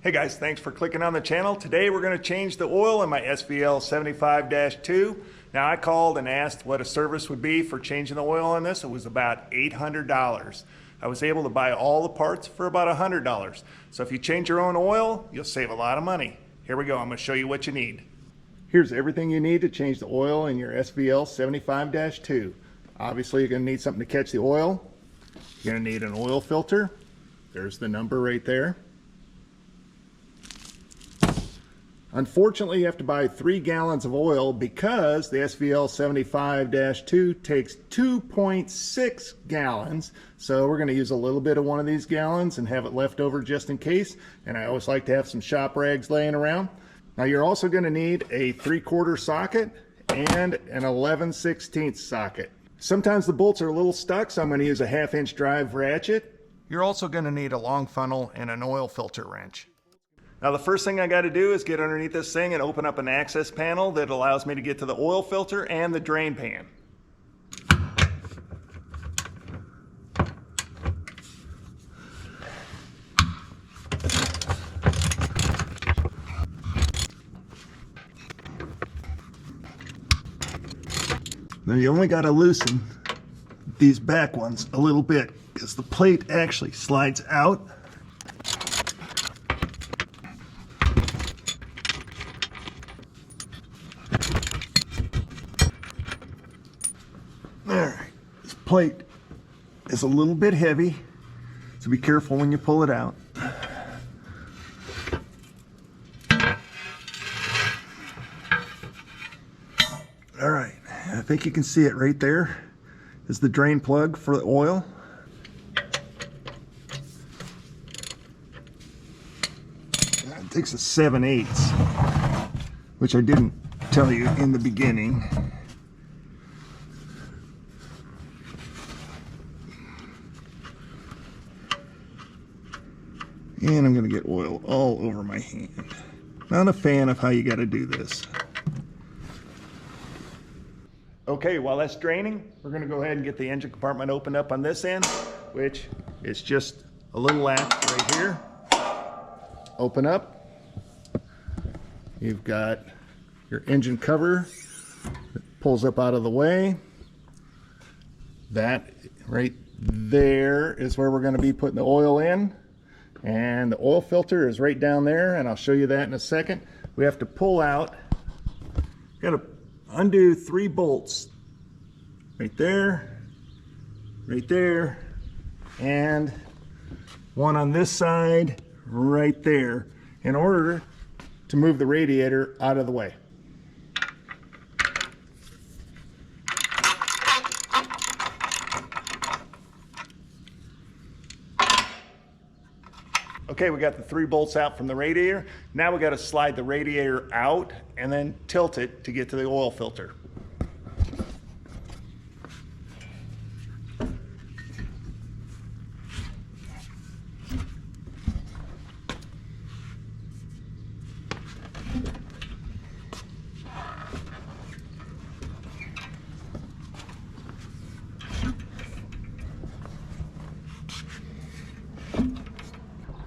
Hey guys, thanks for clicking on the channel. Today we're going to change the oil in my SVL 75-2. Now I called and asked what a service would be for changing the oil on this. It was about $800. I was able to buy all the parts for about $100. So if you change your own oil, you'll save a lot of money. Here we go, I'm going to show you what you need. Here's everything you need to change the oil in your SVL 75-2. Obviously you're going to need something to catch the oil. You're going to need an oil filter. There's the number right there. Unfortunately, you have to buy 3 gallons of oil because the SVL 75-2 takes 2.6 gallons. So we're going to use a little bit of one of these gallons and have it left over just in case. And I always like to have some shop rags laying around. Now you're also going to need a 3/4 socket and an 11/16 socket. Sometimes the bolts are a little stuck, so I'm going to use a 1/2-inch drive ratchet. You're also going to need a long funnel and an oil filter wrench. Now the first thing I got to do is get underneath this thing and open up an access panel that allows me to get to the oil filter and the drain pan. Now you only got to loosen these back ones a little bit because the plate actually slides out. Alright, this plate is a little bit heavy, so be careful when you pull it out. Alright, I think you can see it right there is the drain plug for the oil. It takes a 7/8, which I didn't tell you in the beginning. And I'm going to get oil all over my hand. Not a fan of how you got to do this. Okay, while that's draining, we're going to go ahead and get the engine compartment opened up on this end, which is just a little latch right here. Open up. You've got your engine cover that pulls up out of the way. That right there is where we're going to be putting the oil in. And the oil filter is right down there, and I'll show you that in a second. We have to pull out, got to undo 3 bolts right there, and one on this side right there in order to move the radiator out of the way. Okay, we got the 3 bolts out from the radiator. Now we got to slide the radiator out and then tilt it to get to the oil filter.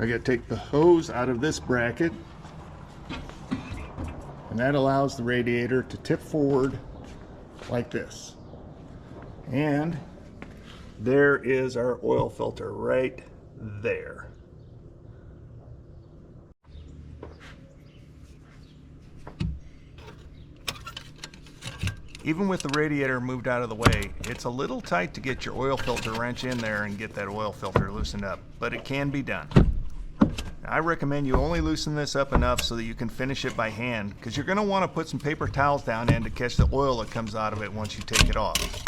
I got to take the hose out of this bracket, and that allows the radiator to tip forward like this. And there is our oil filter right there. Even with the radiator moved out of the way, it's a little tight to get your oil filter wrench in there and get that oil filter loosened up, but it can be done. I recommend you only loosen this up enough so that you can finish it by hand, because you're going to want to put some paper towels down in to catch the oil that comes out of it once you take it off.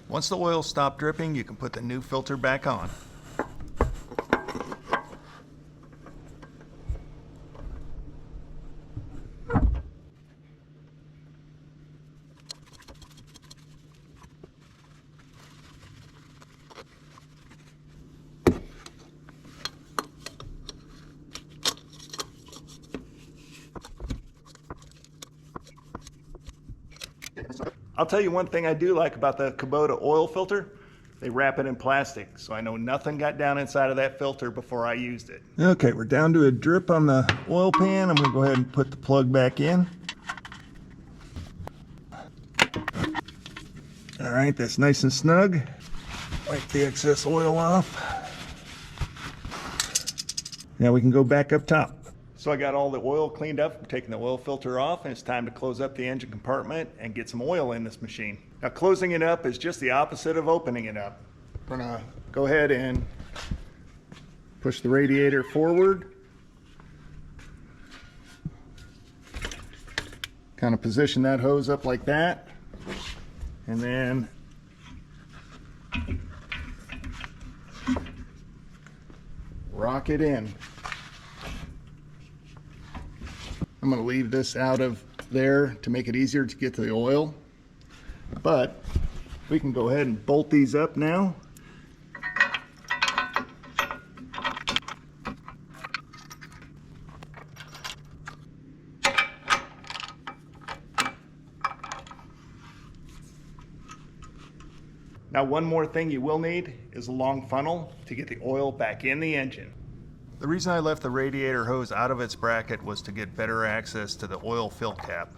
Once the oil stops dripping, you can put the new filter back on. I'll tell you one thing I do like about the Kubota oil filter. They wrap it in plastic, so I know nothing got down inside of that filter before I used it. Okay, we're down to a drip on the oil pan. I'm going to go ahead and put the plug back in. All right, that's nice and snug. Wipe the excess oil off. Now we can go back up top. So I got all the oil cleaned up, I'm taking the oil filter off, and it's time to close up the engine compartment and get some oil in this machine. Now closing it up is just the opposite of opening it up. We're gonna go ahead and push the radiator forward. Kind of position that hose up like that. And then rock it in. I'm going to leave this out of there to make it easier to get to the oil, but we can go ahead and bolt these up now. Now, one more thing you will need is a long funnel to get the oil back in the engine. The reason I left the radiator hose out of its bracket was to get better access to the oil fill cap.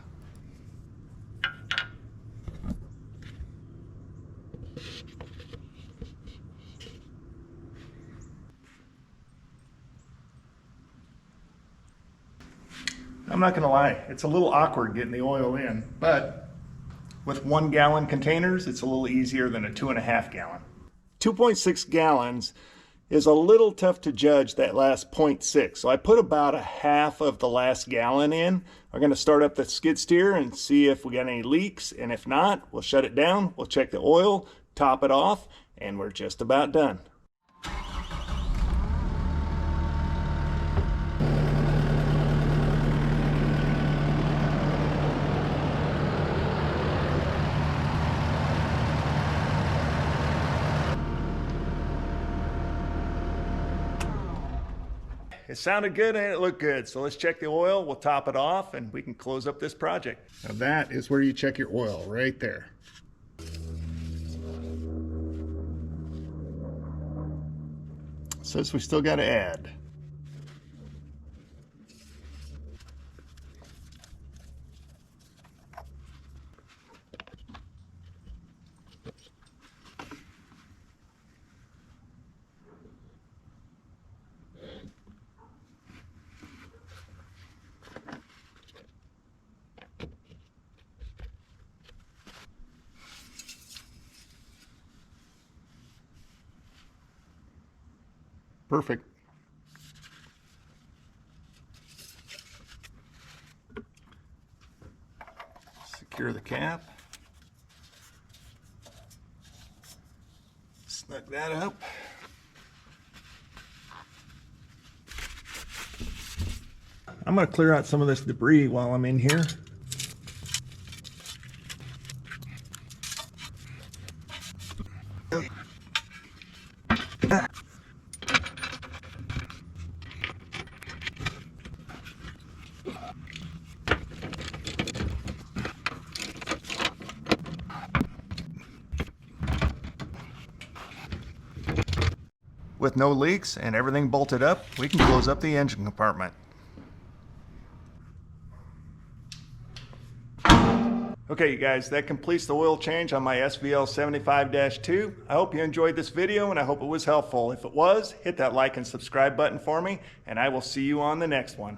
I'm not going to lie, it's a little awkward getting the oil in, but with 1 gallon containers, it's a little easier than a 2.5 gallon. 2.6 gallons is a little tough to judge that last 0.6. So I put about a half of the last gallon in. We're going to start up the skid steer and see if we got any leaks. And if not, we'll shut it down. We'll check the oil, top it off, and we're just about done. It sounded good and it looked good. So let's check the oil, we'll top it off, and we can close up this project. Now that is where you check your oil, right there. Says we still got to add. Perfect. Secure the cap. Snug that up. I'm going to clear out some of this debris while I'm in here. With no leaks and everything bolted up, we can close up the engine compartment. Okay, you guys, that completes the oil change on my SVL 75-2. I hope you enjoyed this video and I hope it was helpful. If it was, hit that like and subscribe button for me, and I will see you on the next one.